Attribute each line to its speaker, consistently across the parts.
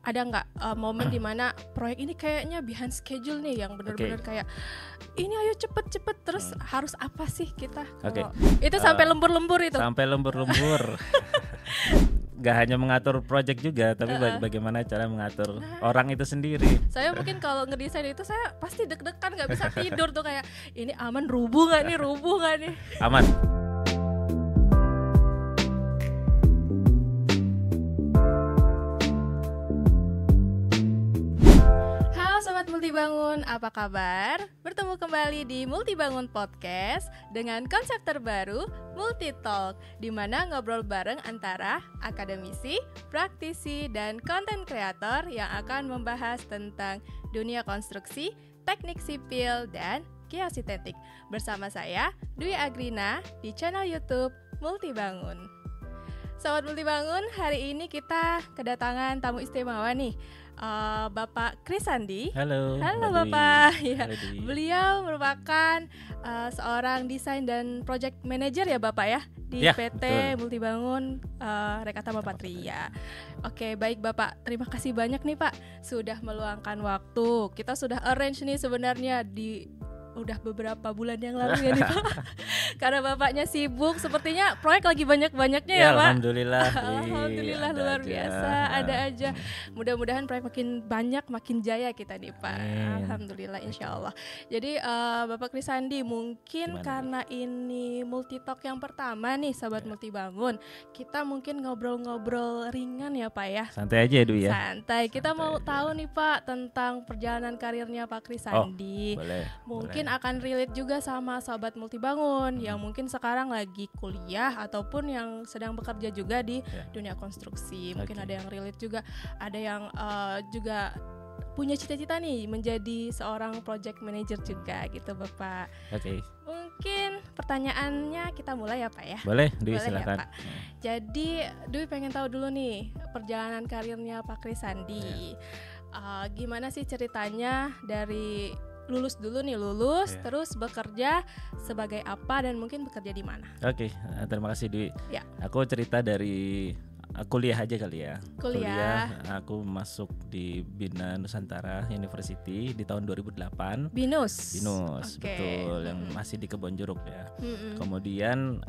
Speaker 1: ada nggak momen dimana proyek ini kayaknya behind schedule nih, yang benar-benar kayak ini ayo cepet terus harus apa sih kita kalau itu sampai lembur-lembur itu?
Speaker 2: Sampai lembur-lembur. Gak hanya mengatur project juga, tapi bagaimana cara mengatur orang itu sendiri.
Speaker 1: Saya mungkin kalau ngedesain itu saya pasti deg-degan, nggak bisa tidur tuh, kayak ini aman, rubuh nggak nih?
Speaker 2: Aman.
Speaker 1: Sobat Multibangun, apa kabar? Bertemu kembali di Multibangun Podcast dengan konsep terbaru Multi Talk, di mana ngobrol bareng antara akademisi, praktisi, dan konten kreator yang akan membahas tentang dunia konstruksi, teknik sipil, dan geosintetik. Bersama saya, Dwi Agrina, di channel YouTube Multibangun. Sobat Multibangun, hari ini kita kedatangan tamu istimewa nih, Bapak Chris Sandi.
Speaker 2: Halo
Speaker 1: Bapak. Ya,
Speaker 2: Halo,
Speaker 1: beliau merupakan seorang desain dan project manager ya Bapak ya di PT
Speaker 2: betul.
Speaker 1: Multibangun Rekatama Patria. Oke, baik Bapak, terima kasih banyak nih Pak sudah meluangkan waktu. Kita sudah arrange nih sebenarnya udah beberapa bulan yang lalu ya nih Pak. Karena Bapaknya sibuk, sepertinya proyek lagi banyak-banyaknya ya Pak. Alhamdulillah luar biasa, ada aja. Mudah-mudahan proyek makin banyak, makin jaya kita nih Pak. Alhamdulillah, insya Allah. Jadi Bapak Chris Sandi, mungkin karena ini Multi Talk yang pertama nih Sobat Multibangun, kita mungkin ngobrol-ngobrol ringan ya Pak ya.
Speaker 2: Santai aja Du ya.
Speaker 1: Santai. Kita mau tahu nih Pak tentang perjalanan karirnya Pak Chris Sandi.
Speaker 2: Boleh.
Speaker 1: Mungkin akan relate juga sama Sobat Multibangun yang mungkin sekarang lagi kuliah ataupun yang sedang bekerja juga di dunia konstruksi. Mungkin ada yang relate juga, ada yang juga punya cita-cita nih menjadi seorang project manager juga gitu Bapak. Mungkin pertanyaannya kita mulai ya Pak ya.
Speaker 2: Boleh Dwi, silakan.
Speaker 1: Ya, Pak. Jadi Dwi pengen tahu dulu nih perjalanan karirnya Pak Chris Sandi. Gimana sih ceritanya dari lulus terus bekerja sebagai apa dan mungkin bekerja di mana?
Speaker 2: Terima kasih Dwi.
Speaker 1: Ya.
Speaker 2: Aku cerita dari kuliah aja kali ya.
Speaker 1: Kuliah.
Speaker 2: Aku masuk di Bina Nusantara University di tahun 2008.
Speaker 1: Binus,
Speaker 2: betul, yang masih di Kebonjeruk ya. Kemudian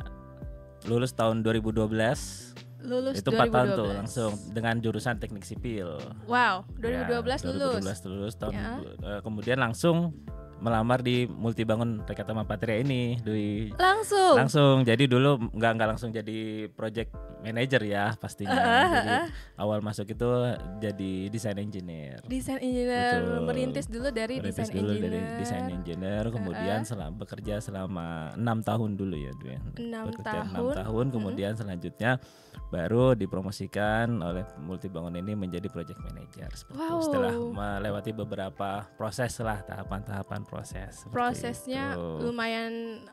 Speaker 2: lulus tahun 2012. Itu 4 tahun tuh langsung dengan jurusan teknik sipil.
Speaker 1: Wow, 2012
Speaker 2: lulus tahun kemudian langsung melamar di Multibangun Rekatama Patria ini, Dwi. Langsung. Jadi dulu nggak langsung jadi project manager ya pastinya. Jadi awal masuk itu jadi design engineer.
Speaker 1: Betul. Merintis dulu dari design
Speaker 2: engineer, kemudian bekerja selama 6 tahun dulu ya, Dwi.
Speaker 1: 6
Speaker 2: tahun, kemudian selanjutnya baru dipromosikan oleh Multibangun ini menjadi project manager. Setelah melewati beberapa proses lah, tahapan proses.
Speaker 1: Prosesnya lumayan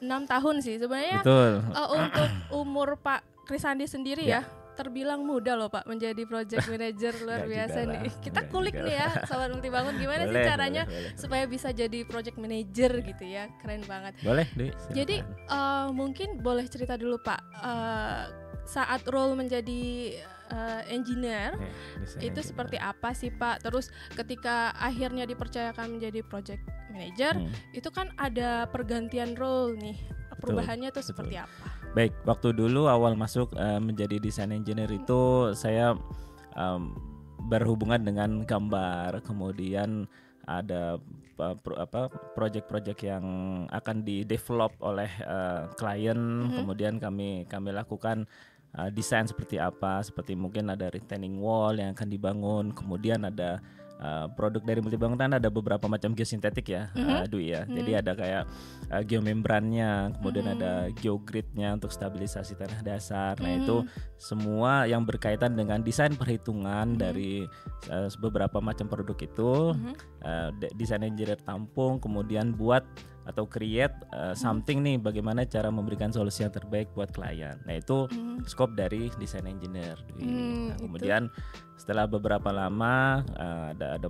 Speaker 1: 6 tahun sih sebenarnya.
Speaker 2: Betul.
Speaker 1: Untuk umur Pak Chris Sandi sendiri ya, terbilang muda loh Pak menjadi project manager. Luar biasa nih. Kita kulik nih ya Sobat Multibangun, gimana sih caranya supaya bisa jadi project manager gitu ya. Keren banget.
Speaker 2: Boleh Dwi.
Speaker 1: Jadi mungkin boleh cerita dulu Pak, saat role menjadi engineer itu seperti apa sih Pak? Terus ketika akhirnya dipercayakan menjadi project manager, itu kan ada pergantian role nih. Perubahannya tuh seperti apa?
Speaker 2: Baik, waktu dulu awal masuk menjadi design engineer itu saya berhubungan dengan gambar, kemudian ada project-project yang akan di-develop oleh klien, kemudian kami lakukan desain seperti apa, seperti mungkin ada retaining wall yang akan dibangun, kemudian ada produk dari Multibangun kan ada beberapa macam geosintetik ya, Dwi ya. Jadi ada kayak geomembrannya, kemudian ada geogridnya untuk stabilisasi tanah dasar. Nah itu semua yang berkaitan dengan desain perhitungan dari beberapa macam produk itu, desain engineer tampung, kemudian buat atau create something nih, bagaimana cara memberikan solusi yang terbaik buat klien. Nah itu scope dari desain engineer. Nah, kemudian setelah beberapa lama ada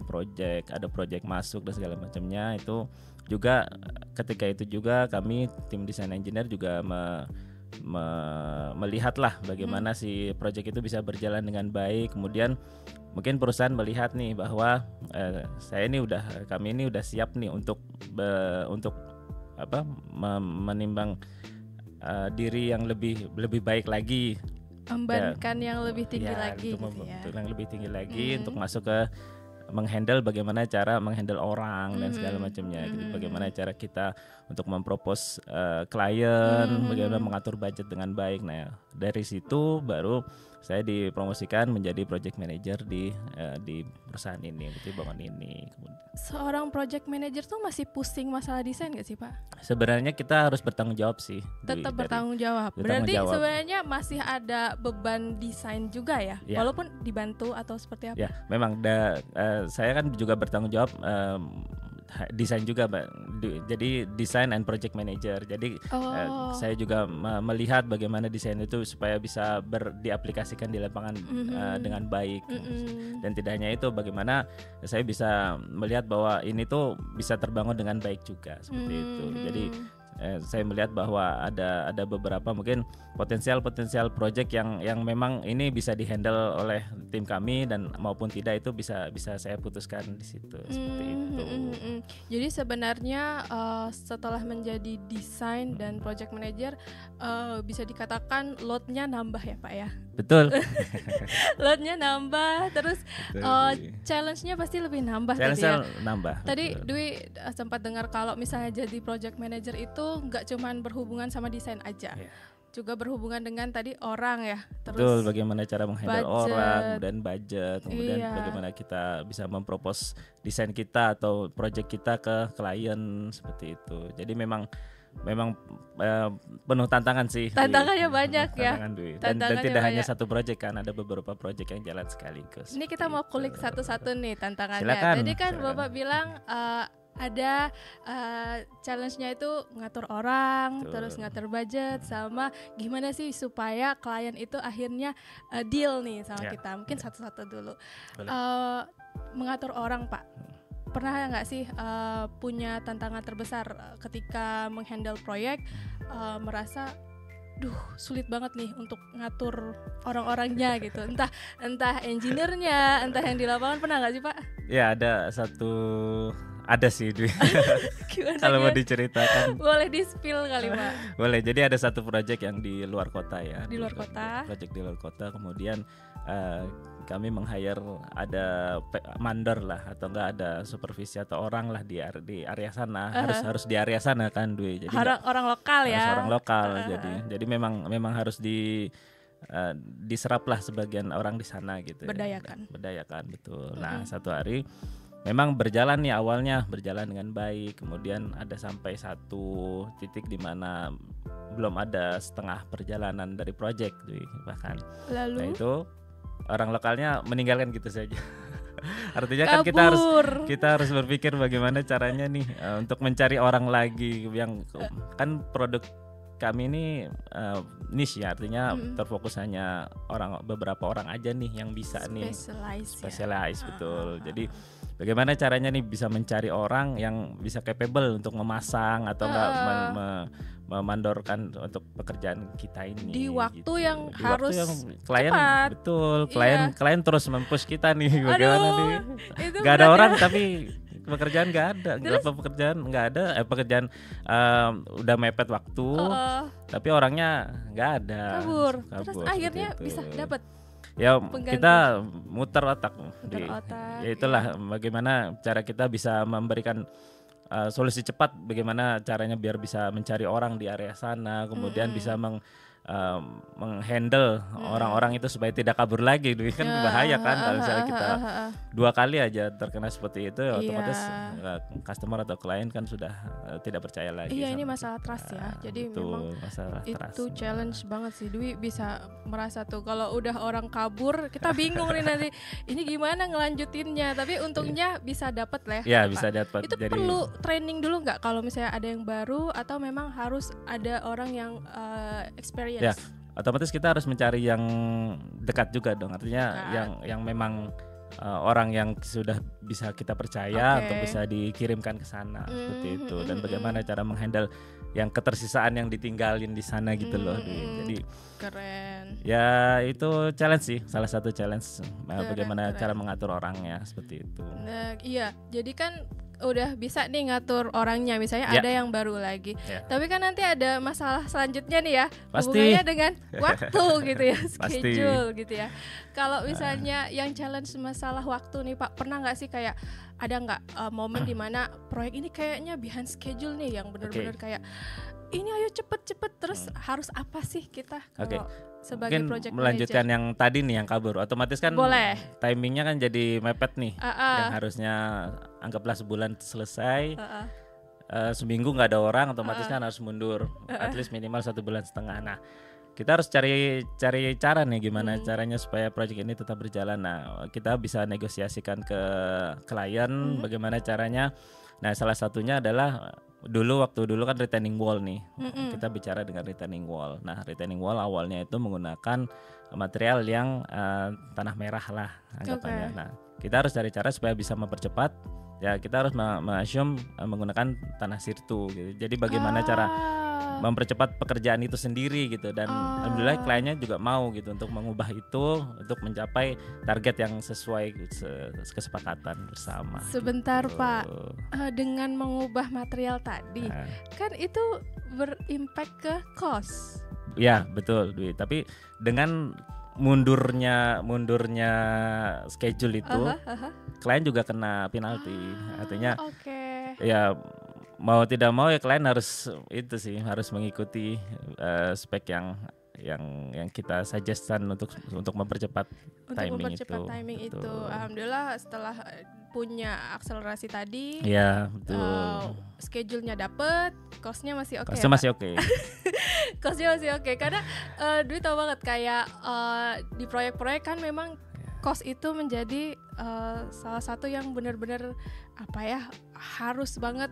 Speaker 2: project masuk dan segala macamnya, itu juga ketika itu juga kami tim desain engineer juga melihatlah bagaimana si project itu bisa berjalan dengan baik. Kemudian mungkin perusahaan melihat nih bahwa kami ini udah siap nih untuk menimbang diri yang lebih baik lagi,
Speaker 1: membankan yang lebih tinggi lagi
Speaker 2: untuk
Speaker 1: gitu ya.
Speaker 2: yang lebih tinggi lagi untuk masuk ke menghandle bagaimana cara menghandle orang dan segala macamnya. Gitu. Bagaimana cara kita untuk mempropose klien, bagaimana mengatur budget dengan baik. Nah, dari situ baru saya dipromosikan menjadi project manager di perusahaan ini, di bangun ini.
Speaker 1: Seorang project manager tuh masih pusing masalah desain gak sih Pak?
Speaker 2: Sebenarnya kita harus bertanggung jawab sih.
Speaker 1: Tetap bertanggung jawab. Berarti sebenarnya masih ada beban desain juga ya? Walaupun dibantu atau seperti apa?
Speaker 2: Ya, memang saya kan juga bertanggung jawab desain juga, Mbak. Jadi design and project manager. Jadi saya juga melihat bagaimana desain itu supaya bisa diaplikasikan di lapangan dengan baik. Dan tidak hanya itu, bagaimana saya bisa melihat bahwa ini tuh bisa terbangun dengan baik juga seperti itu. Jadi saya melihat bahwa ada beberapa mungkin potensial project yang memang ini bisa dihandle oleh tim kami dan maupun tidak itu bisa saya putuskan di situ seperti itu.
Speaker 1: Jadi sebenarnya setelah menjadi desain dan project manager bisa dikatakan loadnya nambah ya Pak ya?
Speaker 2: Betul.
Speaker 1: Loadnya nambah, terus challenge-nya pasti lebih nambah.
Speaker 2: Nambah.
Speaker 1: Tadi Dwi sempat dengar kalau misalnya jadi project manager itu nggak cuman berhubungan sama desain aja, juga berhubungan dengan tadi orang ya. Terus
Speaker 2: betul, bagaimana cara menghandle orang, kemudian budget, kemudian bagaimana kita bisa mempropose desain kita atau project kita ke klien seperti itu. Jadi memang penuh tantangan sih.
Speaker 1: Tantangannya banyak ya.
Speaker 2: Dan tidak hanya satu project kan, ada beberapa project yang jalan sekaligus.
Speaker 1: Ini kita mau kulik satu-satu nih tantangannya.
Speaker 2: Silakan,
Speaker 1: Tadi kan Bapak bilang ada challenge-nya itu ngatur orang, terus ngatur budget, sama gimana sih supaya klien itu akhirnya deal nih sama kita. Mungkin satu-satu dulu. Mengatur orang Pak, pernah nggak sih punya tantangan terbesar ketika menghandle proyek, merasa sulit banget nih untuk ngatur orang-orangnya gitu, entah engineer-nya, entah yang di lapangan, pernah nggak sih Pak?
Speaker 2: Ya ada sih Dwi. Kalau mau diceritakan
Speaker 1: boleh di-spill kali Pak.
Speaker 2: Boleh. Jadi ada satu project yang di luar kota ya.
Speaker 1: Di luar kota.
Speaker 2: Project di luar kota. Kemudian kami meng-hire ada mandor lah, atau enggak ada supervisi atau orang lah di area sana. Harus di area sana kan Dwi. Jadi
Speaker 1: orang lokal ya.
Speaker 2: Harus orang lokal. Jadi memang harus diserap lah sebagian orang di sana gitu. Berdayakan betul. Nah, satu hari memang berjalan nih, awalnya berjalan dengan baik, kemudian ada sampai satu titik di mana belum ada setengah perjalanan dari project, bahkan.
Speaker 1: Lalu?
Speaker 2: Nah itu orang lokalnya meninggalkan gitu saja. Artinya kan kita harus berpikir bagaimana caranya nih untuk mencari orang lagi yang kan produk kami ini niche ya, artinya terfokus hanya beberapa orang aja nih yang bisa specialize betul. Jadi bagaimana caranya nih bisa mencari orang yang bisa capable untuk memasang atau enggak memandorkan untuk pekerjaan kita ini
Speaker 1: di waktu gitu. Yang
Speaker 2: di
Speaker 1: harus
Speaker 2: waktu yang klien
Speaker 1: cepat.
Speaker 2: Betul, klien terus mempush kita nih bagaimana nih.
Speaker 1: Gak
Speaker 2: ada orang tapi pekerjaan nggak ada, pekerjaan nggak ada, pekerjaan udah mepet waktu, tapi orangnya nggak ada,
Speaker 1: kabur. Terus akhirnya bisa dapat.
Speaker 2: Ya kita muter otak. Ya itulah bagaimana cara kita bisa memberikan solusi cepat, bagaimana caranya biar bisa mencari orang di area sana, kemudian bisa menghandle orang-orang itu supaya tidak kabur lagi. Kan bahaya kan kalau misalnya kita 2 kali aja terkena seperti itu, otomatis customer atau klien kan sudah tidak percaya lagi.
Speaker 1: Iya, ini masalah trust ya. Jadi memang itu challenge banget sih. Dwi bisa merasa tuh kalau udah orang kabur kita bingung nih nanti ini gimana ngelanjutinnya. Tapi untungnya bisa dapat lah
Speaker 2: ya. Bisa dapat.
Speaker 1: Itu perlu training dulu nggak kalau misalnya ada yang baru, atau memang harus ada orang yang experience?
Speaker 2: Ya, otomatis kita harus mencari yang dekat juga dong. Artinya yang memang orang yang sudah bisa kita percaya
Speaker 1: Oke.
Speaker 2: untuk bisa dikirimkan ke sana seperti itu, dan bagaimana cara menghandle yang ketersisaan yang ditinggalin di sana gitu loh. Jadi
Speaker 1: Keren.
Speaker 2: ya itu challenge sih, salah satu challenge bagaimana
Speaker 1: Keren.
Speaker 2: cara mengatur orangnya seperti itu.
Speaker 1: Nah, iya, jadi kan udah bisa nih ngatur orangnya, misalnya
Speaker 2: Ya.
Speaker 1: ada yang baru lagi.
Speaker 2: Ya.
Speaker 1: Tapi kan nanti ada masalah selanjutnya nih ya,
Speaker 2: Pasti.
Speaker 1: hubungannya dengan waktu gitu ya,
Speaker 2: Pasti.
Speaker 1: schedule gitu ya. Kalau misalnya yang challenge masalah waktu nih Pak, pernah nggak sih kayak ada nggak momen dimana proyek ini kayaknya behind schedule nih, yang benar-benar kayak ini ayo cepet terus harus apa sih kita kalau sebagai
Speaker 2: Mungkin
Speaker 1: project
Speaker 2: melanjutkan
Speaker 1: manager?
Speaker 2: yang tadi nih yang kabur, otomatis kan
Speaker 1: Boleh.
Speaker 2: timingnya kan jadi mepet nih,
Speaker 1: Ah.
Speaker 2: yang harusnya anggaplah sebulan selesai,
Speaker 1: Ah.
Speaker 2: seminggu nggak ada orang, otomatis kan harus mundur, at least minimal 1,5 bulan. Nah, kita harus cari cara nih gimana caranya supaya project ini tetap berjalan. Nah, kita bisa negosiasikan ke klien bagaimana caranya. Nah, salah satunya adalah waktu dulu kan retaining wall nih. Kita bicara dengan retaining wall. Nah, retaining wall awalnya itu menggunakan material yang tanah merah lah anggapannya. Nah, kita harus cari cara supaya bisa mempercepat. Ya, kita harus assume menggunakan tanah sirtu gitu. Jadi bagaimana cara mempercepat pekerjaan itu sendiri gitu, dan alhamdulillah kliennya juga mau gitu untuk mengubah itu untuk mencapai target yang sesuai kesepakatan bersama.
Speaker 1: Sebentar
Speaker 2: gitu.
Speaker 1: Pak, dengan mengubah material tadi kan itu berimpact ke cost.
Speaker 2: Ya betul Dwi, tapi dengan mundurnya schedule itu klien juga kena penalti. Artinya ya mau tidak mau ya klien harus harus mengikuti spek yang kita suggestkan untuk mempercepat timing itu.
Speaker 1: Alhamdulillah setelah punya akselerasi tadi,
Speaker 2: ya betul,
Speaker 1: schedule-nya dapet, cost-nya masih oke.
Speaker 2: Cost-nya masih oke.
Speaker 1: Cost-nya masih oke karena Dwi tahu banget kayak di proyek-proyek kan memang cost itu menjadi salah satu yang benar-benar harus banget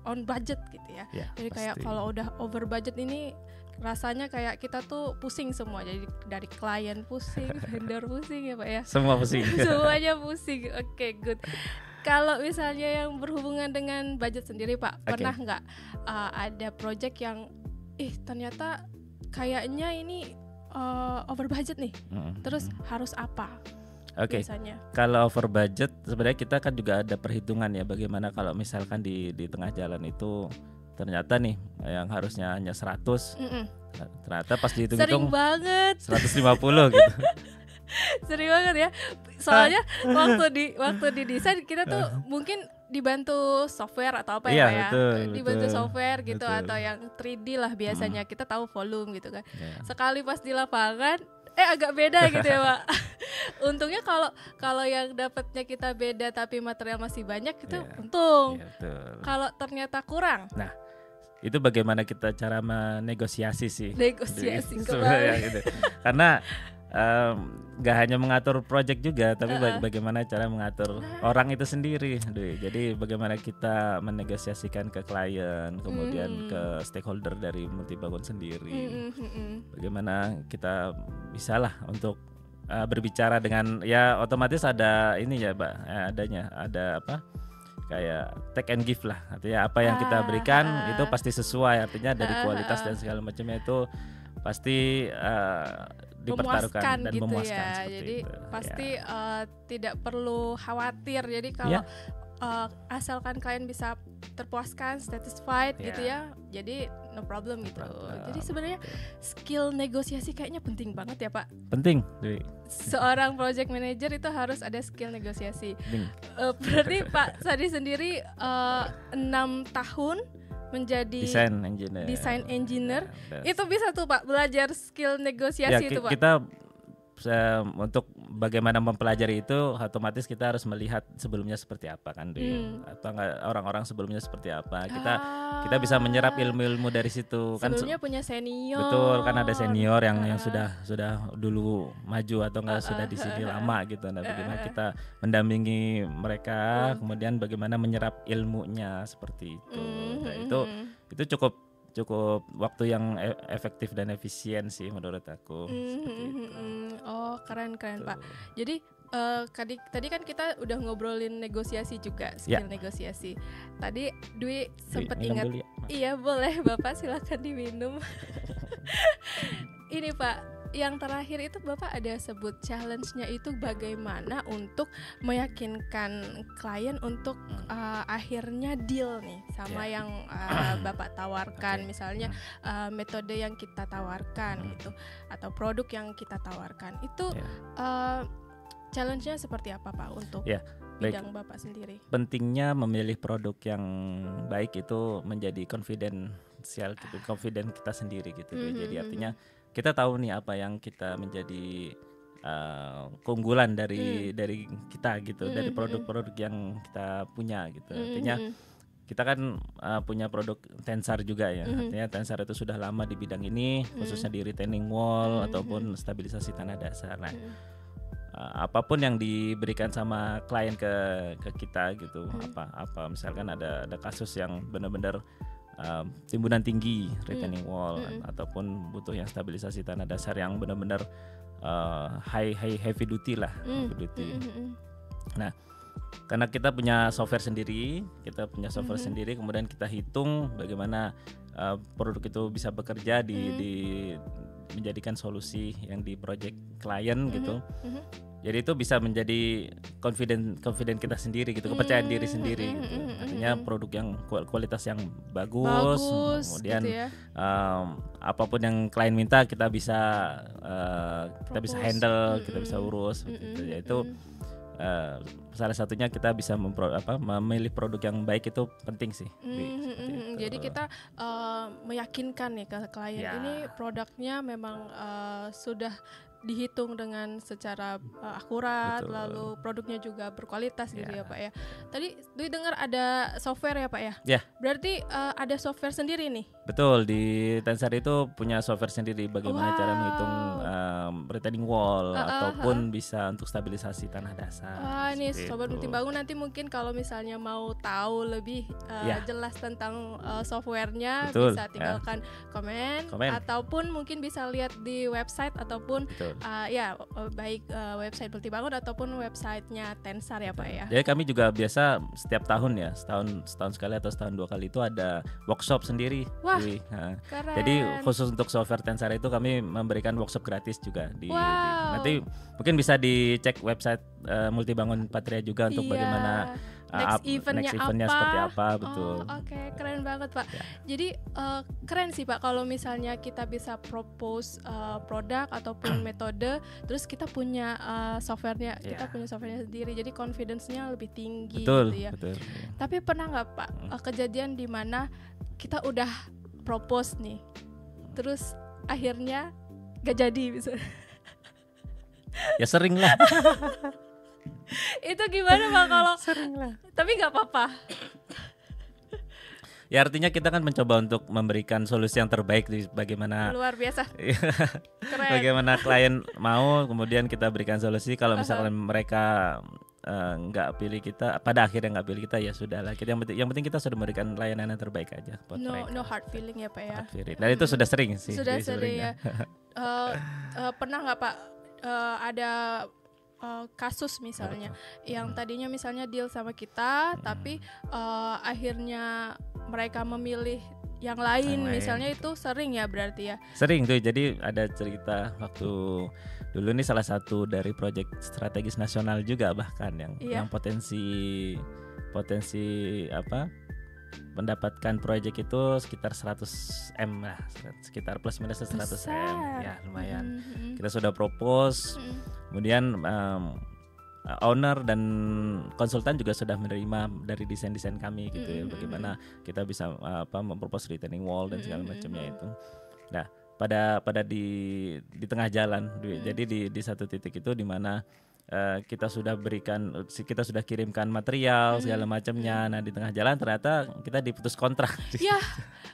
Speaker 1: on budget gitu ya. Jadi kayak kalau udah over budget ini rasanya kayak kita tuh pusing semua, jadi dari klien pusing, vendor pusing ya Pak ya.
Speaker 2: Semua pusing.
Speaker 1: Semuanya pusing. Oke, good. Kalau misalnya yang berhubungan dengan budget sendiri Pak, pernah nggak ada project yang ternyata kayaknya ini over budget nih, terus harus apa? Biasanya.
Speaker 2: Kalau over budget sebenarnya kita kan juga ada perhitungan ya, bagaimana kalau misalkan di tengah jalan itu ternyata nih yang harusnya hanya 100, ternyata pas dihitung-hitung
Speaker 1: sering banget
Speaker 2: 150 gitu.
Speaker 1: Sering banget ya. Soalnya waktu di desain kita tuh mungkin dibantu software atau apa ya, dibantu software gitu, atau yang 3D lah biasanya. Kita tahu volume gitu kan. Sekali pas di lapangan agak beda gitu ya Pak. Untungnya kalau yang dapatnya kita beda tapi material masih banyak itu untung. Kalau ternyata kurang,
Speaker 2: nah itu bagaimana kita cara menegosiasi sih.
Speaker 1: Negosiasi
Speaker 2: sebenarnya gitu. Karena gak hanya mengatur project juga, tapi bagaimana cara mengatur orang itu sendiri. Jadi bagaimana kita menegosiasikan ke klien, kemudian ke stakeholder dari Multibangun sendiri. Bagaimana kita bisalah untuk berbicara dengan, ya otomatis ada ini ya Mbak, ada apa? Kayak take and give lah, artinya apa yang kita berikan itu pasti sesuai, artinya dari kualitas dan segala macamnya itu pasti dipertaruhkan dan
Speaker 1: gitu
Speaker 2: memuaskan.
Speaker 1: Ya. Jadi itu. Pasti tidak perlu khawatir. Jadi kalau asalkan klien bisa terpuaskan, satisfied gitu ya, jadi no problem gitu. Jadi sebenarnya skill negosiasi kayaknya penting banget ya Pak.
Speaker 2: Penting.
Speaker 1: Seorang project manager itu harus ada skill negosiasi. Berarti Pak Sadi sendiri 6 tahun menjadi design engineer. Itu bisa tuh Pak belajar skill negosiasi itu Pak.
Speaker 2: Kita untuk bagaimana mempelajari itu otomatis kita harus melihat sebelumnya seperti apa kan, atau enggak orang-orang sebelumnya seperti apa. Kita bisa menyerap ilmu-ilmu dari situ.
Speaker 1: Sebelumnya kan punya senior.
Speaker 2: Betul, kan ada senior yang sudah dulu maju atau enggak sudah di sini lama gitu. Nah, bagaimana kita mendampingi mereka, kemudian bagaimana menyerap ilmunya seperti itu. Nah, itu cukup waktu yang efektif dan efisien sih menurut aku.
Speaker 1: Oh keren Pak. Jadi Tadi kan kita udah ngobrolin negosiasi juga, skill negosiasi. Tadi Dwi sempat ingat.
Speaker 2: dulu ya,
Speaker 1: Iya boleh Bapak, silakan diminum. Ini Pak, yang terakhir itu Bapak ada sebut challenge-nya itu bagaimana untuk meyakinkan klien untuk akhirnya deal nih sama yang Bapak tawarkan, misalnya metode yang kita tawarkan gitu, atau produk yang kita tawarkan itu. Challenge-nya seperti apa Pak untuk bidang Bapak sendiri?
Speaker 2: Pentingnya memilih produk yang baik itu menjadi confidential gitu, confident kita sendiri gitu. Jadi artinya kita tahu nih apa yang kita menjadi keunggulan dari kita gitu, dari produk-produk yang kita punya gitu. Artinya kita kan punya produk Tensar juga ya. Artinya Tensar itu sudah lama di bidang ini, khususnya di retaining wall ataupun stabilisasi tanah dasar. Nah, apapun yang diberikan sama klien ke kita gitu, apa misalkan ada kasus yang benar-benar timbunan tinggi retaining wall ataupun butuh yang stabilisasi tanah dasar yang benar-benar heavy duty lah, heavy duty. Nah, karena kita punya software sendiri, kemudian kita hitung bagaimana produk itu bisa bekerja di menjadikan solusi yang di project klien gitu. Jadi itu bisa menjadi confident kita sendiri gitu, kepercayaan diri sendiri gitu. Artinya produk yang kualitas yang bagus kemudian gitu ya. Apapun yang klien minta kita bisa handle, kita bisa urus gitu. Yaitu salah satunya kita bisa memilih produk yang baik itu penting sih.
Speaker 1: Jadi kita meyakinkan nih ke klien ini produknya memang sudah dihitung dengan secara akurat. Betul. Lalu produknya juga berkualitas gitu ya Pak ya. Tadi Dwi dengar ada software ya Pak ya? Ya. Berarti ada software sendiri nih?
Speaker 2: Betul, di Tensar itu punya software sendiri bagaimana cara menghitung retaining wall ataupun bisa untuk stabilisasi tanah dasar.
Speaker 1: Wah nih Sobat Multibangun, nanti mungkin kalau misalnya mau tahu lebih jelas tentang softwarenya, bisa tinggalkan komen ataupun mungkin bisa lihat di website ataupun baik website Multibangun ataupun websitenya Tensar ya Pak ya.
Speaker 2: Jadi kami juga biasa setiap tahun ya, setahun sekali atau setahun 2 kali itu ada workshop sendiri.
Speaker 1: Wah,
Speaker 2: keren. Jadi khusus untuk software Tensar itu kami memberikan workshop gratis juga nanti mungkin bisa dicek website Multibangun Patria juga untuk bagaimana
Speaker 1: next eventnya
Speaker 2: seperti apa. Betul.
Speaker 1: Oke, keren banget Pak. Jadi keren sih Pak kalau misalnya kita bisa propose produk ataupun metode, terus kita punya softwarenya, kita punya softwarenya sendiri, jadi confidence-nya lebih tinggi.
Speaker 2: Betul,
Speaker 1: gitu ya.
Speaker 2: Betul.
Speaker 1: Tapi pernah nggak Pak kejadian di mana kita udah propose nih, terus akhirnya gak jadi bisa?
Speaker 2: Ya sering lah.
Speaker 1: Itu gimana Pak kalau
Speaker 2: sering lah.
Speaker 1: Tapi nggak apa-apa.
Speaker 2: Ya artinya kita kan mencoba untuk memberikan solusi yang terbaik di bagaimana.
Speaker 1: Luar biasa. Keren.
Speaker 2: Bagaimana klien mau, kemudian kita berikan solusi. Kalau misalkan mereka nggak pilih kita, pada akhirnya nggak pilih kita, ya sudahlah. Yang penting kita sudah memberikan layanan yang terbaik aja buat mereka.
Speaker 1: No hard feeling ya Pak ya.
Speaker 2: Dan itu sudah sering sih.
Speaker 1: Sudah sering ya. Pernah nggak Pak ada kasus misalnya yang tadinya misalnya deal sama kita, tapi akhirnya mereka memilih yang lain misalnya, itu sering ya berarti ya? Sering
Speaker 2: tuh. Jadi ada cerita waktu dulu nih, salah satu dari proyek strategis nasional juga bahkan yang potensi mendapatkan proyek itu sekitar 100 M lah, sekitar plus minus 100 M ya, lumayan. Kita sudah propose, kemudian owner dan konsultan juga sudah menerima dari desain kami gitu ya, bagaimana kita bisa mempropose retaining wall dan segala macamnya itu. Nah, pada di tengah jalan, jadi di satu titik itu di mana kita sudah kirimkan material segala macamnya. Nah, di tengah jalan ternyata kita diputus kontrak.
Speaker 1: Ya,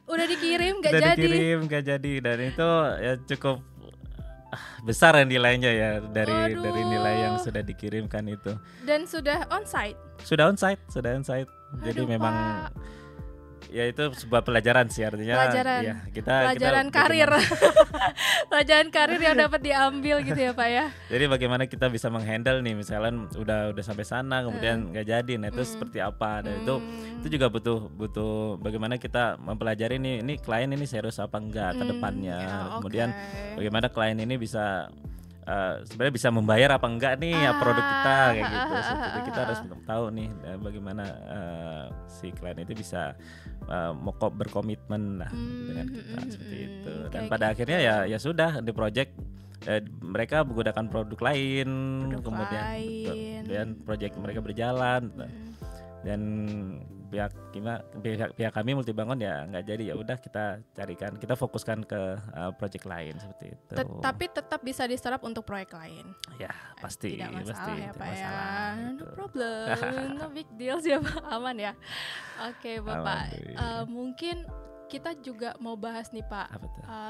Speaker 1: udah dikirim gak jadi. Dan itu ya cukup besar nilainya ya dari nilai yang sudah dikirimkan itu. Dan sudah onsite. Jadi memang
Speaker 2: Ya itu sebuah pelajaran sih, artinya
Speaker 1: Pelajaran.
Speaker 2: ya, kita
Speaker 1: Pelajaran karir. Pelajaran karir yang dapat diambil gitu ya Pak ya.
Speaker 2: Jadi bagaimana kita bisa menghandle nih, misalnya udah sampai sana kemudian nggak jadi, nah itu seperti apa, dan itu juga butuh bagaimana kita mempelajari nih, ini klien ini serius apa enggak ke depannya, kemudian bagaimana klien ini bisa sebenarnya bisa membayar apa enggak nih ya produk kita kayak gitu. Seperti kita harus tahu nih bagaimana si klien itu bisa berkomitmen lah dengan kita seperti itu. Dan pada akhirnya ya sudah di project mereka menggunakan produk lain, kemudian project mereka berjalan dan pihak kami Multibangun ya nggak jadi, ya udah kita fokuskan ke project lain seperti itu.
Speaker 1: Tapi tetap bisa diserap untuk proyek lain.
Speaker 2: Ya pasti.
Speaker 1: Tidak masalah
Speaker 2: pasti,
Speaker 1: ya Pak ya.
Speaker 2: Gitu.
Speaker 1: No problem, no big deal sih Pak, aman ya. Oke Bapak, mungkin kita juga mau bahas nih Pak,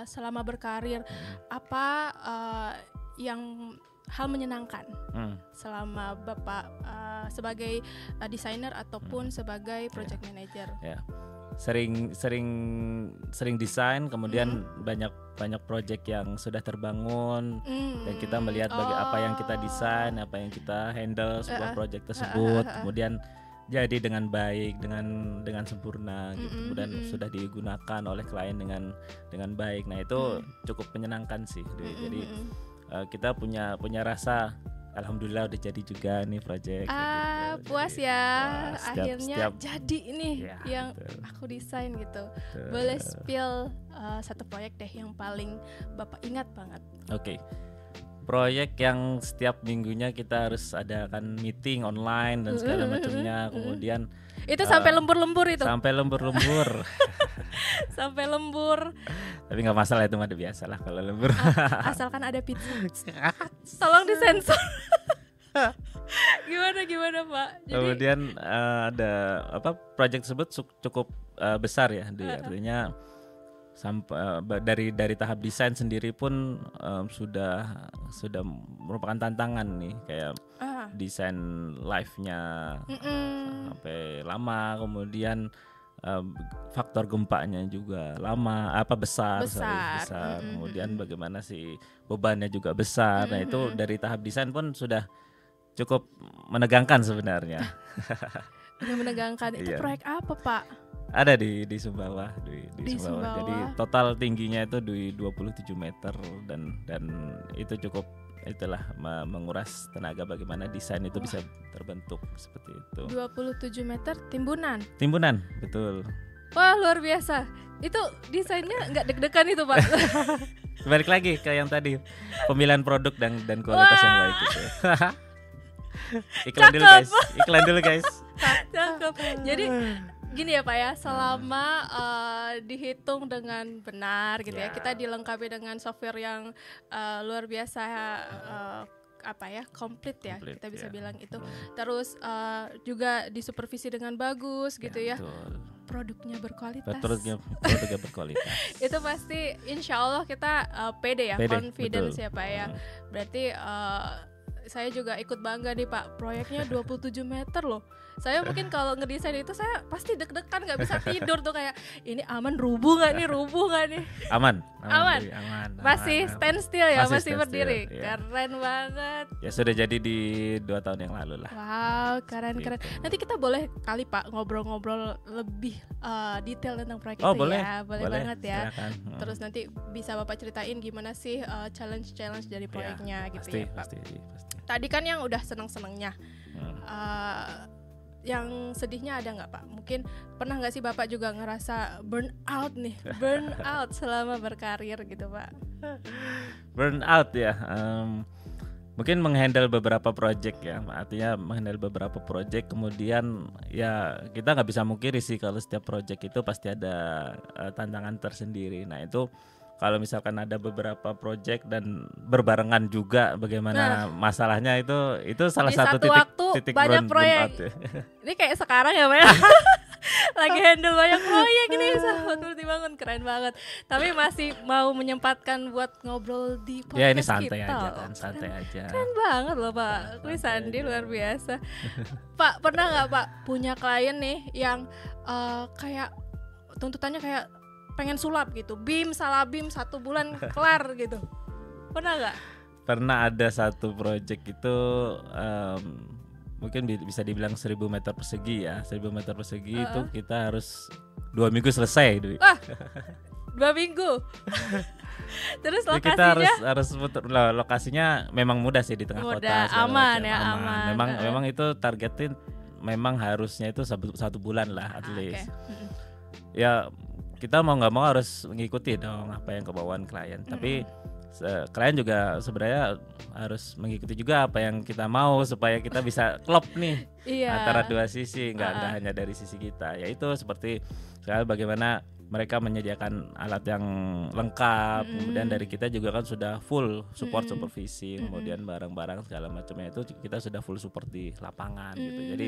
Speaker 1: selama berkarir apa yang hal menyenangkan selama Bapak sebagai desainer ataupun sebagai project manager.
Speaker 2: Ya. Sering desain, kemudian banyak project yang sudah terbangun dan kita melihat apa yang kita desain, apa yang kita handle sebuah project tersebut, kemudian jadi dengan baik, dengan sempurna gitu, kemudian sudah digunakan oleh klien dengan baik. Nah itu cukup menyenangkan sih. Jadi kita punya rasa alhamdulillah udah jadi juga nih project gitu.
Speaker 1: Puas
Speaker 2: jadi,
Speaker 1: ya akhirnya
Speaker 2: setiap
Speaker 1: jadi nih
Speaker 2: ya,
Speaker 1: yang
Speaker 2: betul.
Speaker 1: aku desain gitu. Boleh spill satu proyek deh yang paling Bapak ingat banget.
Speaker 2: Oke. Proyek yang setiap minggunya kita harus adakan meeting online dan segala macamnya, kemudian
Speaker 1: itu sampai lembur-lembur itu.
Speaker 2: Sampai lembur-lembur.
Speaker 1: Sampai lembur.
Speaker 2: Tapi nggak masalah, itu mah udah biasa lah kalau lembur.
Speaker 1: Asalkan ada pizza. Tolong disensor. Gimana Pak? Jadi,
Speaker 2: kemudian ada proyek tersebut cukup besar ya, artinya sampai dari tahap desain sendiri pun sudah merupakan tantangan nih, kayak desain live-nya sampai lama, kemudian faktor gempanya juga besar. Kemudian bagaimana si bebannya juga besar. Nah itu dari tahap desain pun sudah cukup menegangkan sebenarnya.
Speaker 1: Udah menegangkan. Itu proyek apa Pak?
Speaker 2: Ada di Sumbawa, di Sumbawa. Jadi total tingginya itu di 27 meter dan itu cukup menguras tenaga bagaimana desain itu bisa terbentuk seperti itu.
Speaker 1: 27 meter timbunan.
Speaker 2: Timbunan, betul.
Speaker 1: Wah, luar biasa. Itu desainnya nggak deg-degan itu Pak.
Speaker 2: Balik lagi ke yang tadi, pemilihan produk dan kualitas yang baik itu. Iklan dulu guys.
Speaker 1: Cakep. Jadi gini ya Pak ya, selama dihitung dengan benar gitu ya, kita dilengkapi dengan software yang luar biasa komplit ya, kita bisa bilang itu. Terus juga disupervisi dengan bagus gitu ya. Betul. Produknya berkualitas.
Speaker 2: Produknya berkualitas.
Speaker 1: Itu pasti insya Allah kita pede ya, confidence
Speaker 2: betul.
Speaker 1: Ya Pak ya. Berarti saya juga ikut bangga nih Pak, proyeknya 27 meter loh. Saya mungkin kalau ngedesain itu saya pasti deg-degan, nggak bisa tidur tuh, kayak ini aman, rubuh nggak nih?
Speaker 2: Aman.
Speaker 1: Masih stand still ya, masih berdiri.
Speaker 2: Ya.
Speaker 1: Keren banget.
Speaker 2: Ya sudah jadi di 2 tahun yang lalu lah.
Speaker 1: Wow, keren. Nanti kita boleh kali Pak ngobrol-ngobrol lebih detail tentang proyek itu ya. Boleh banget ya. Silakan. Terus nanti bisa Bapak ceritain gimana sih challenge dari proyeknya gitu
Speaker 2: pasti,
Speaker 1: ya Pak.
Speaker 2: Pasti.
Speaker 1: Tadi kan yang udah seneng-senengnya. Yang sedihnya ada nggak Pak? Mungkin pernah nggak sih Bapak juga ngerasa burn out selama berkarir gitu Pak?
Speaker 2: Burn out ya, mungkin menghandle beberapa project ya, artinya menghandle beberapa project, kemudian ya kita nggak bisa mungkiri sih kalau setiap project itu pasti ada tantangan tersendiri. Nah itu kalau misalkan ada beberapa project dan berbarengan juga, bagaimana masalahnya itu salah satu titik
Speaker 1: banyak proyek.
Speaker 2: Ya.
Speaker 1: Ini kayak sekarang ya Pak ya. Lagi handle banyak proyek ini, sahabat Multibangun, keren banget. Tapi masih mau menyempatkan buat ngobrol di podcast kita.
Speaker 2: Ya ini santai aja kan, santai aja.
Speaker 1: Keren banget loh Pak, Chris Andi luar biasa. Pak, pernah nggak Pak punya klien nih yang kayak tuntutannya kayak pengen sulap gitu, BIM salah BIM 1 bulan kelar gitu. Pernah nggak?
Speaker 2: Pernah ada satu project itu mungkin bisa dibilang 1000 meter persegi ya. 1000 meter persegi itu kita harus 2 minggu selesai, Dwi.
Speaker 1: Wah, 2 minggu. Terus
Speaker 2: Jadi
Speaker 1: lokasinya?
Speaker 2: kita harus lokasinya memang mudah sih di tengah kota.
Speaker 1: Aman
Speaker 2: macam.
Speaker 1: ya, aman.
Speaker 2: Memang itu targetin memang harusnya itu 1 bulan lah at least. Ya kita mau nggak mau harus mengikuti dong apa yang kemauan klien. Tapi klien juga sebenarnya harus mengikuti juga apa yang kita mau supaya kita bisa klop nih antara dua sisi, nggak hanya dari sisi kita. Yaitu seperti sekarang bagaimana mereka menyediakan alat yang lengkap, kemudian dari kita juga kan sudah full support supervisi, kemudian barang-barang segala macamnya itu kita sudah full support di lapangan gitu. Jadi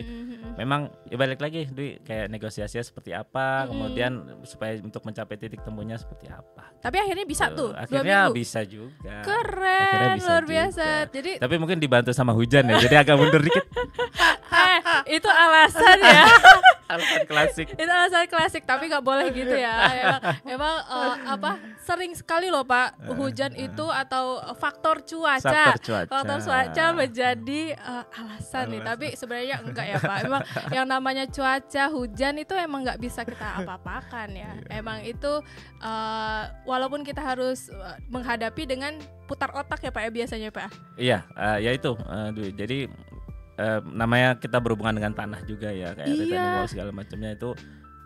Speaker 2: memang ya balik lagi Dwi, kayak negosiasinya seperti apa, kemudian supaya untuk mencapai titik temunya seperti apa.
Speaker 1: Tapi akhirnya bisa tuh.
Speaker 2: Akhirnya bisa juga.
Speaker 1: Keren, luar biasa. Jadi
Speaker 2: tapi mungkin dibantu sama hujan ya, jadi agak mundur dikit.
Speaker 1: Itu alasan ya.
Speaker 2: Alasan klasik.
Speaker 1: Itu alasan klasik, tapi nggak boleh gitu ya. Emang sering sekali loh Pak hujan itu atau faktor cuaca menjadi alasan nih. Tapi sebenarnya enggak ya Pak. Emang yang namanya cuaca hujan itu emang nggak bisa kita apa-apakan ya. Emang itu walaupun kita harus menghadapi dengan putar otak ya Pak ya biasanya Pak.
Speaker 2: Iya, ya itu. Jadi namanya kita berhubungan dengan tanah juga ya, kayak retaining wall segala macamnya itu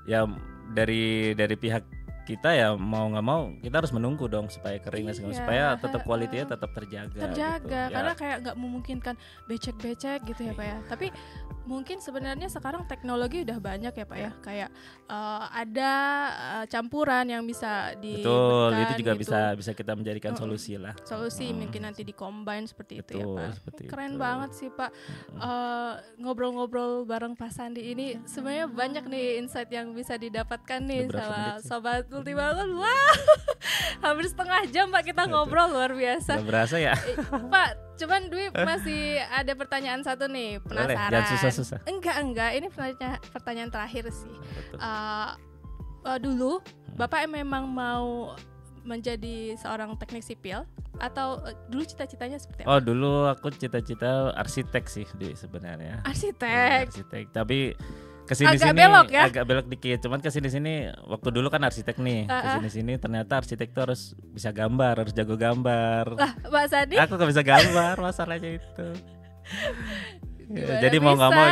Speaker 2: ya dari pihak kita ya mau nggak mau kita harus menunggu dong supaya kering dan segala supaya tetap kualitinya tetap terjaga gitu.
Speaker 1: Karena kayak nggak memungkinkan becek-becek gitu ya Pak ya. Tapi mungkin sebenarnya sekarang teknologi udah banyak ya Pak ya, kayak ada campuran yang bisa diberikan.
Speaker 2: Betul, itu juga
Speaker 1: gitu.
Speaker 2: bisa kita menjadikan solusi lah.
Speaker 1: Solusi mungkin nanti dicombine seperti itu ya Pak. Keren
Speaker 2: itu.
Speaker 1: banget sih Pak. Ngobrol-ngobrol bareng Pak Sandi ini sebenarnya banyak nih insight yang bisa didapatkan nih sama Sobat Multibangun. Wah, hampir setengah jam Pak kita ngobrol, luar biasa.
Speaker 2: Gak berasa ya
Speaker 1: Pak, cuman Dwi masih ada pertanyaan satu nih, penasaran.
Speaker 2: Boleh, jangan susah-susah.
Speaker 1: Enggak, ini pertanyaan terakhir sih. Dulu Bapak memang mau menjadi seorang teknik sipil atau dulu cita-citanya seperti apa?
Speaker 2: Dulu aku cita-cita arsitek sih sebenarnya.
Speaker 1: Arsitek,
Speaker 2: tapi kesini-sini agak belok dikit. Cuman kesini-sini waktu dulu kan arsitek nih, kesini-sini ternyata arsitek tuh harus bisa gambar, harus jago gambar.
Speaker 1: Lah, Pak Sandi?
Speaker 2: Aku gak bisa gambar, masalahnya itu. Jadi mau nggak mau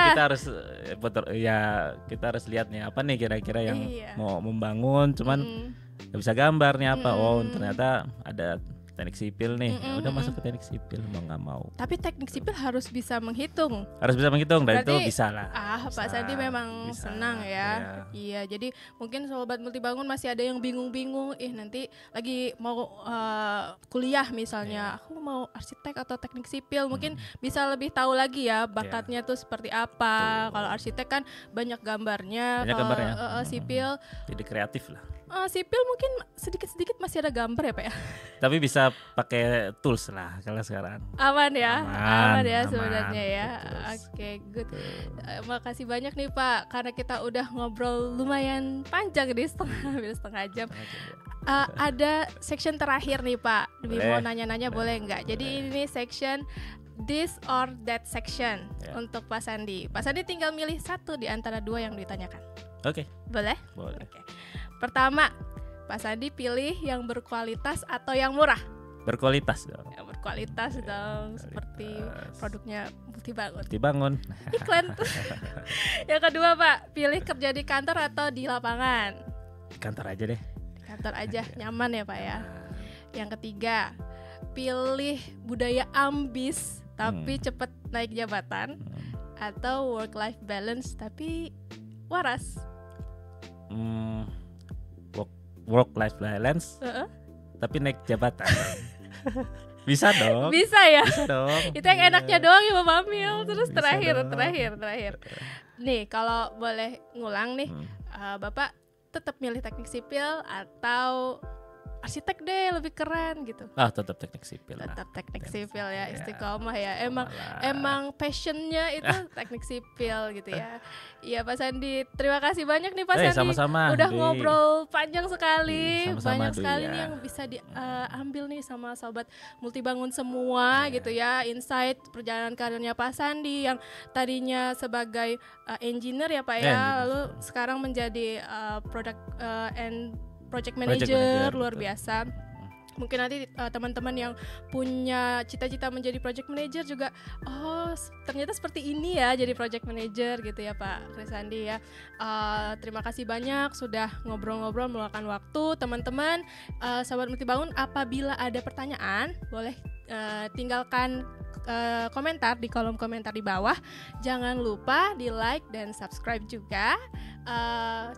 Speaker 2: kita harus lihat nih apa nih kira-kira yang mau membangun. Cuman gak bisa gambar nih apa. Ternyata ada teknik sipil nih, udah masuk ke teknik sipil mau nggak mau.
Speaker 1: Tapi teknik sipil harus bisa menghitung.
Speaker 2: Dan berarti, itu bisa lah.
Speaker 1: Pak Sandi memang senang ya. Iya, jadi mungkin Sobat Multibangun masih ada yang bingung-bingung. Nanti lagi mau kuliah misalnya, aku mau arsitek atau teknik sipil, mungkin bisa lebih tahu lagi ya bakatnya tuh seperti apa. Kalau arsitek kan banyak gambarnya. Sipil
Speaker 2: jadi kreatif lah.
Speaker 1: Sipil mungkin sedikit-sedikit masih ada gambar ya Pak ya.
Speaker 2: Tapi bisa pakai tools lah kalau sekarang.
Speaker 1: Aman ya
Speaker 2: aman,
Speaker 1: sebenarnya ya. Oke, good. Makasih banyak nih Pak karena kita udah ngobrol lumayan panjang nih setengah jam. Ada section terakhir nih Pak. Demi mau nanya-nanya boleh nggak? Jadi ini section this or that section untuk Pak Sandi. Pak Sandi tinggal milih satu di antara dua yang ditanyakan.
Speaker 2: Oke.
Speaker 1: Boleh?
Speaker 2: Boleh.
Speaker 1: Oke. Pertama, Pak Sandi pilih yang berkualitas atau yang murah?
Speaker 2: Berkualitas dong.
Speaker 1: Yang berkualitas dong, seperti produknya Multibangun. Iklan. Yang kedua Pak, pilih kerja di kantor atau di lapangan?
Speaker 2: Di kantor aja deh.
Speaker 1: Di kantor aja, nyaman ya Pak ya. Yang ketiga, pilih budaya ambis tapi cepat naik jabatan atau work life balance tapi waras?
Speaker 2: Work life balance tapi naik jabatan. Bisa dong.
Speaker 1: Bisa ya.
Speaker 2: Bisa dong.
Speaker 1: Itu yang enaknya doang ya Bapak Amil. Terus terakhir. Nih kalau boleh ngulang nih, Bapak tetap milih teknik sipil atau arsitek deh lebih keren gitu.
Speaker 2: Tetap teknik sipil lah.
Speaker 1: Tetap teknik sipil ya, istiqomah ya.
Speaker 2: Istiqomah
Speaker 1: Emang passionnya itu teknik sipil gitu ya. Iya Pak Sandi, terima kasih banyak nih Pak Sandi.
Speaker 2: Sama-sama,
Speaker 1: udah
Speaker 2: Dwi.
Speaker 1: ngobrol panjang sekali,
Speaker 2: Sama-sama,
Speaker 1: banyak
Speaker 2: Dwi,
Speaker 1: sekali
Speaker 2: ya.
Speaker 1: nih yang bisa diambil nih sama sobat Multibangun semua gitu ya. Insight perjalanan karirnya Pak Sandi yang tadinya sebagai engineer ya Pak ya,
Speaker 2: Engineer.
Speaker 1: lalu sekarang menjadi product and project
Speaker 2: Project
Speaker 1: manager,
Speaker 2: manager,
Speaker 1: luar
Speaker 2: betul.
Speaker 1: biasa. Mungkin nanti teman-teman yang punya cita-cita menjadi project manager juga, ternyata seperti ini ya jadi project manager gitu ya Pak Krisandi ya. Terima kasih banyak sudah ngobrol-ngobrol meluangkan waktu. Teman-teman, sahabat Multibangun, apabila ada pertanyaan boleh tinggalkan komentar di kolom komentar di bawah. Jangan lupa di like dan subscribe juga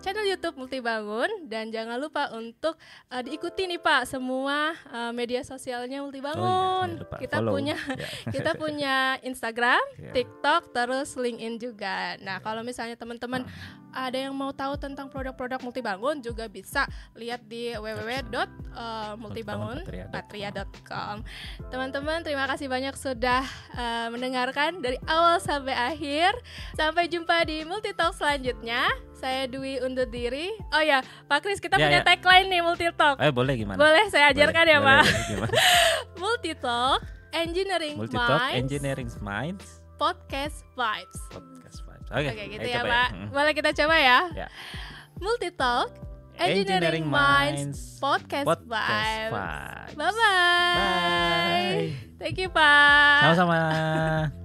Speaker 1: channel YouTube Multibangun, dan jangan lupa untuk diikuti nih Pak semua media sosialnya Multibangun.
Speaker 2: Lupa
Speaker 1: Kita
Speaker 2: follow.
Speaker 1: punya
Speaker 2: Ya.
Speaker 1: kita punya Instagram,
Speaker 2: Ya.
Speaker 1: TikTok, terus LinkedIn juga. Nah, kalau misalnya teman-teman ada yang mau tahu tentang produk-produk Multibangun juga bisa lihat di www.multibangunpatria.com. Teman-teman, terima kasih banyak sudah mendengarkan dari awal sampai akhir. Sampai jumpa di Multitalk selanjutnya. Saya Dwi undur diri. Oh ya, Pak Kris, kita punya tagline nih Multitalk.
Speaker 2: Boleh gimana?
Speaker 1: Boleh saya ajarkan ya Pak.
Speaker 2: Gimana?
Speaker 1: Multitalk Engineering
Speaker 2: Multitalk
Speaker 1: Minds
Speaker 2: Engineering Minds
Speaker 1: Podcast Vibes.
Speaker 2: Podcast Vibes. Oke,
Speaker 1: Gitu
Speaker 2: ayo
Speaker 1: ya
Speaker 2: coba
Speaker 1: Pak. Boleh kita coba ya.
Speaker 2: Ya.
Speaker 1: Multitalk Engineering Minds Podcast Vibes. Bye-bye.
Speaker 2: Bye.
Speaker 1: Thank you Pak.
Speaker 2: Sama-sama.